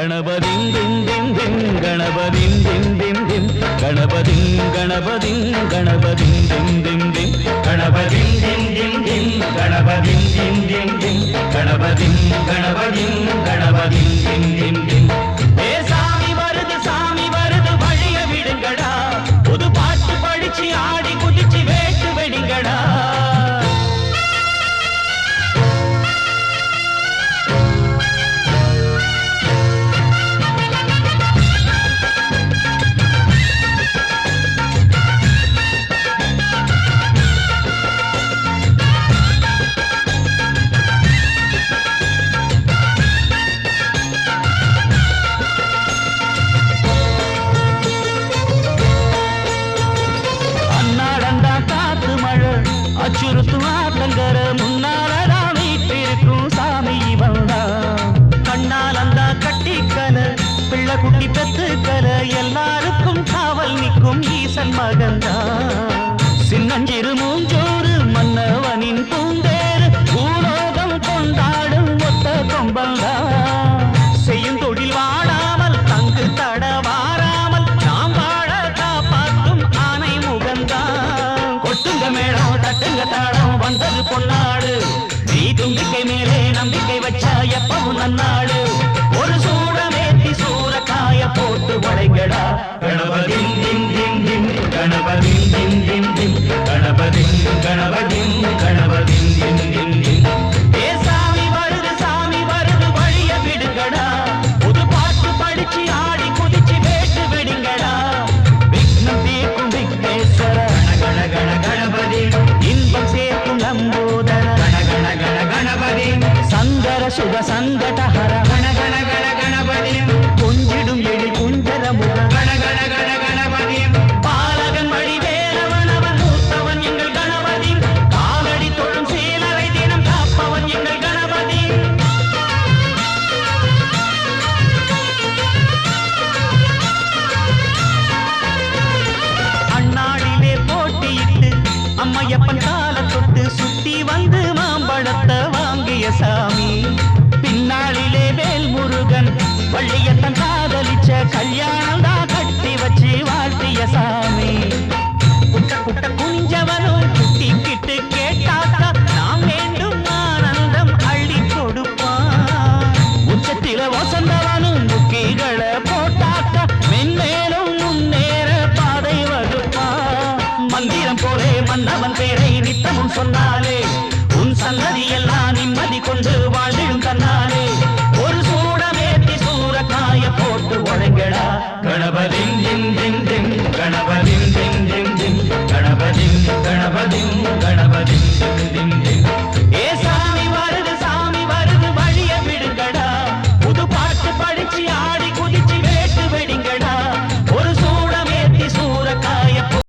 கணபதிம் திம் திம் திம் கணபதிம் திம் திம் திம் கணபதிம் கணபதிம் கணபதிம் திம் திம் திம் கணபதிம் திம் திம் திம் கணபதிம் திம் திம் திம் கணபதிம் கணபதிம் கணபதிம் திம் திம் திம் சாமி வருது வழிய விடுங்கடா புது பாட்டு படிச்சு ஆடி குதிச்சு வேட்டு வெடிங்கடா அச்சுறுத்தும் ஆட்டங்கர முன்னாலடா வீட்டிருக்கும் சாமி வந்தா கண்ணால் அந்த கட்டிக்கல பிள்ளை குட்டி பெத்துக்கல எல்லாருக்கும் காவல் நிற்கும் ஈசன் மகந்தா சின்னஞ்சிறு மூஞ்சோறு மன்னவனின் பூந்தேறு பூலோகம் கொண்டாடும் ஒத்த கொம்பந்தா செய்யும் தொழில் வாடாமல் தங்கு தட வாராமல் நாம் வாழ காப்பாற்றும் ஆனை முகந்தா கொட்டுங்க மேடம் தட்டுங்க தாடம் வந்தது பொன்னாடு நீ தும்பிக்கை மேலே நம்பிக்கை வச்சா எப்பவும் நன்னாடு ஒரு சூடமேத்தி சூறக்காய போட்டு வளைங்கடா கணபதிம் திம் திம் திம் கணபதிம் திம் திம் திம் கணபதிம் கணபதிம் கணபதிம் திம் திம் திம் சாமி வருது வழிய விடுங்கடா புது பாட்டு படிச்சு ஆடி குதிச்சு வேட்டு வெடிங்கடா விக்னம் தீர்க்கும் விக்னேஸ்வர கண கண கணபதி இன்பம் சேர்க்கும் நம்போதர கண கண கண கணபதி சந்தர சுக சங்கடஹர கண கண கண கணபதி கொஞ்சிடும் எழில் குஞ்சர முக கண கண கண கணபதி பாலகன் வழி வேலவன் அவன் மூத்தவன் எங்கள் கணபதி காலடி தொழும் சீலரை தினம் காப்பவன் எங்கள் கணபதி அண்ணாடிலே போட்டியிட்டு அம்மையப்பன் கால தொட்டு சுத்தி வந்து மாம்பழத்தை வாங்கிய சாமி பின்னாளிலே வேல் முருகன் வள்ளியத்தன் காதலிச்ச கல்யாணம் தான் கட்டி வச்சு வாழ்த்திய சாமி குட்ட குட்ட குஞ்சவனும் குட்டிக்கிட்டு கேட்டாக்கா நாம் வேண்டும் ஆனந்தம் அள்ளி கொடுப்பான் உச்சத்தில வசந்தவனும் முக்கிகளை போட்டாக்கா மென்மேலும் முன்னேற பாதை வகுப்பான் மந்திரம் போலே மன்னவன் பேரை நித்தமும் சொன்னாலே